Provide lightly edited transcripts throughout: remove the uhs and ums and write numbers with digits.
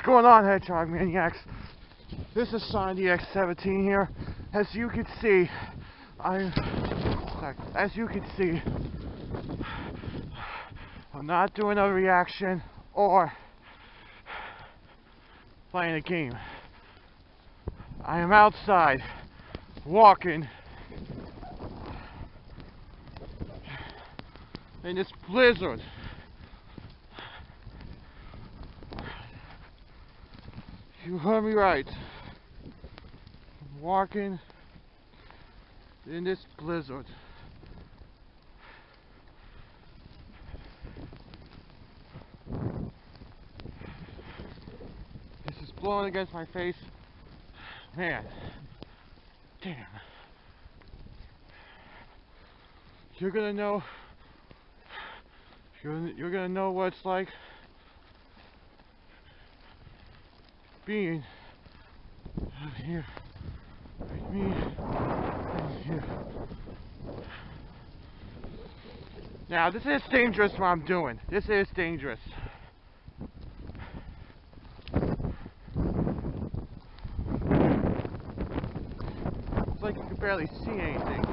going on, Hedgehog Maniacs? This is Sonic the X17 here. As you can see, I'm not doing a reaction or playing a game. I am outside walking in this blizzard. You heard me right. I'm walking in this blizzard. This is blowing against my face. Man, damn. You're gonna know. You're gonna know what it's like being out here with me out here. Now, this is dangerous what I'm doing. This is dangerous. It's like you can barely see anything.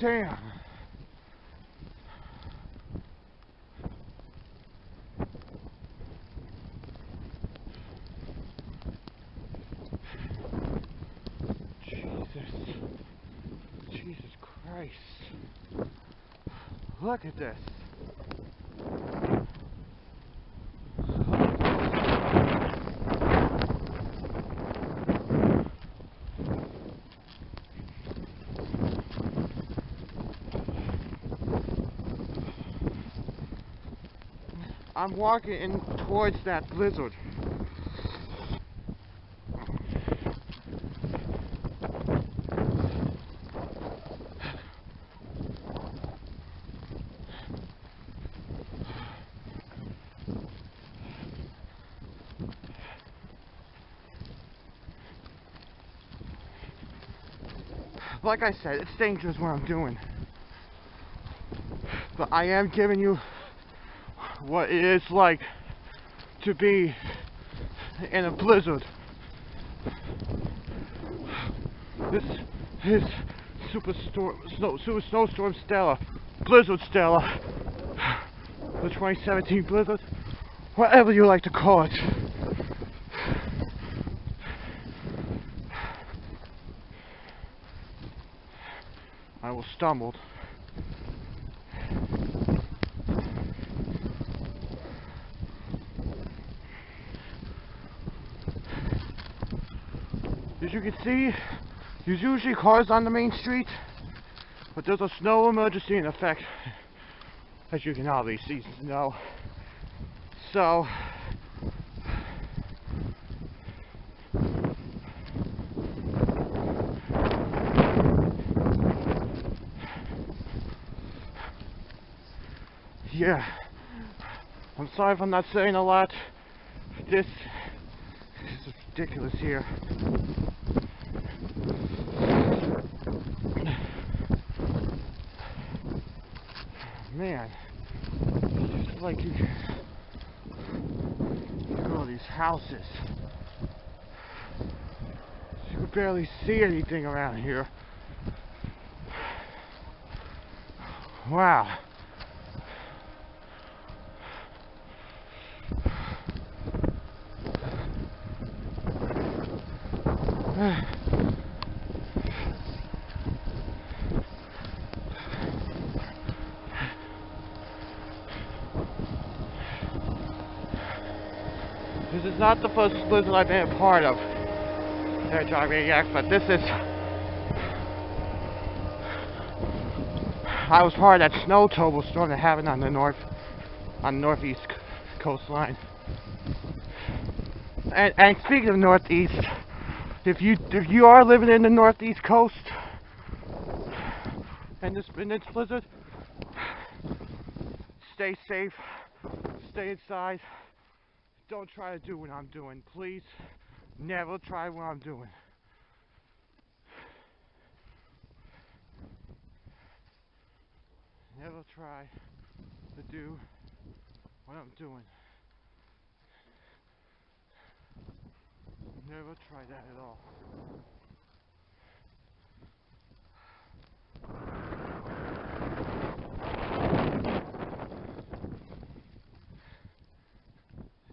Damn. Jesus Christ. Look at this. I'm walking in towards that blizzard. Like I said, it's dangerous what I'm doing. But I am giving you what it is like to be in a blizzard. This is super snowstorm Stella, blizzard Stella, the 2017 blizzard, whatever you like to call it. I was stumbled. As you can see, there's usually cars on the main street, but there's a snow emergency in effect, as you can obviously see snow. So, yeah, I'm sorry if I'm not saying a lot. This is ridiculous here. Man, it's just like you look at all these houses. You can barely see anything around here. Wow. This is not the first blizzard I've been a part of, Hedgehog Maniacs, but this is... I was part of that snow storm that happened on the northeast coastline. And speaking of northeast, if you are living in the northeast coast and this blizzard, stay safe, stay inside. Don't try to do what I'm doing, please. Never try what I'm doing. Never try to do what I'm doing. Never try that at all.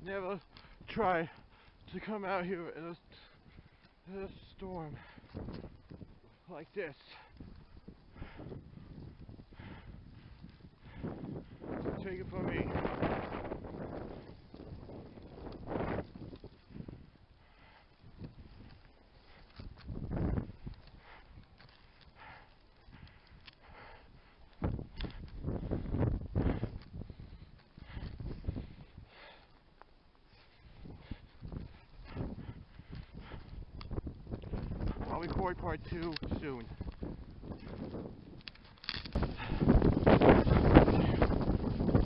Never try to come out here in a storm like this. Take it from me. I'll record part 2 soon.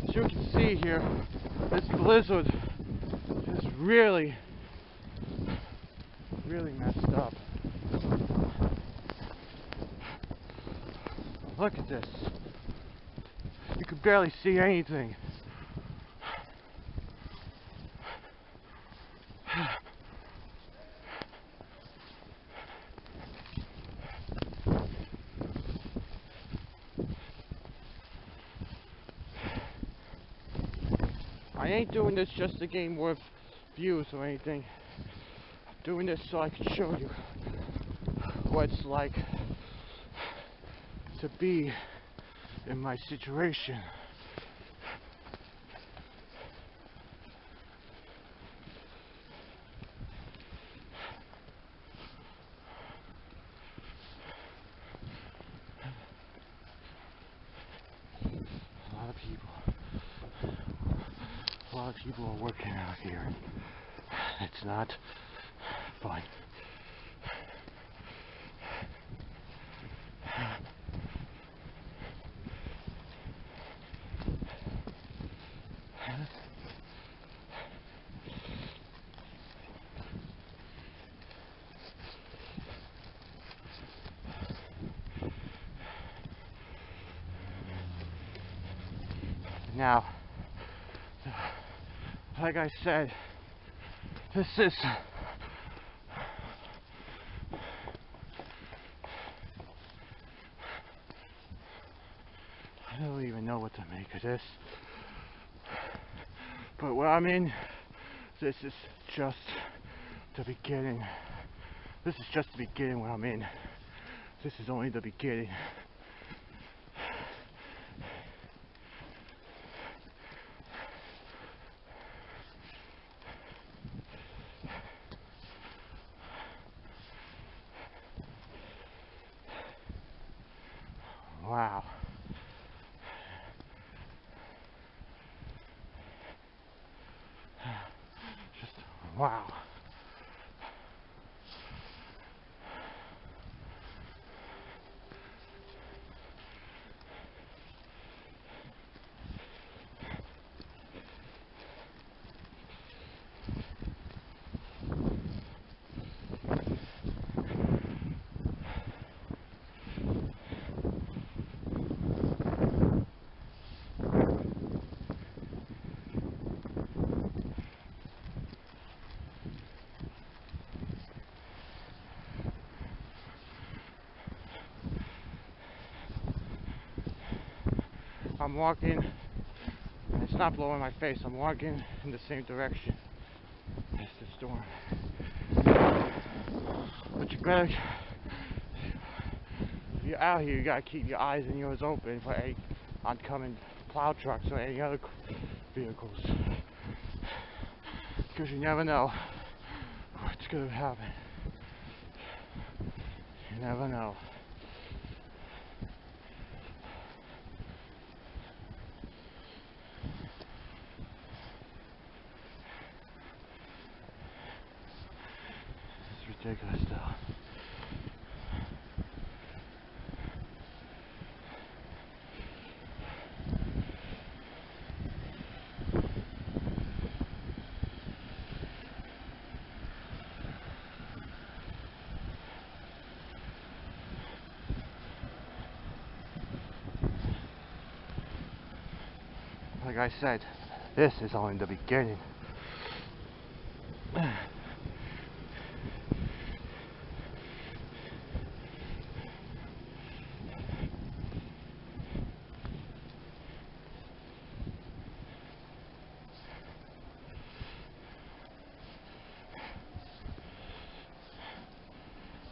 As you can see here, this blizzard is really messed up. Look at this. You can barely see anything. I ain't doing this just to gain more views or anything. I'm doing this so I can show you what it's like to be in my situation. A lot of people are working out here. It's not fun. Now, like I said, this is I don't even know what to make of this. But what I'm in, this is just the beginning. This is just the beginning what I'm in. This is only the beginning. Wow. Just wow. I'm walking, it's not blowing my face, I'm walking in the same direction as the storm. But you better, if you're out here, you gotta keep your eyes and ears open for any oncoming plow trucks or any other vehicles. Because you never know what's gonna happen. You never know. It's ridiculous though. like I said, this is only the beginning.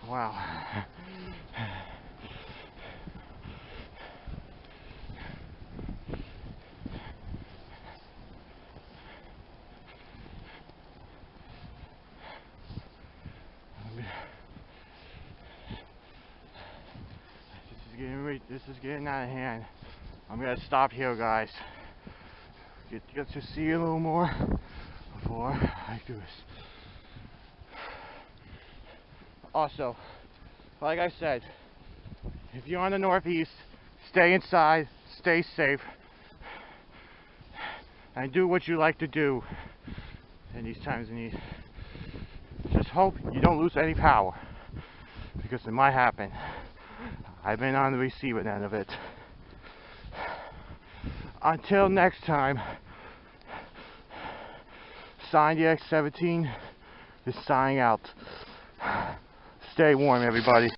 Wow. This is getting out of hand. I'm gonna stop here, guys. Get to see a little more before I do this. Also, like I said, if you're on the Northeast, stay inside, stay safe, and do what you like to do in these times of need. Just hope you don't lose any power, because it might happen. I've been on the receiving end of it. Until next time, Sign the X-17 is signing out. Stay warm, everybody.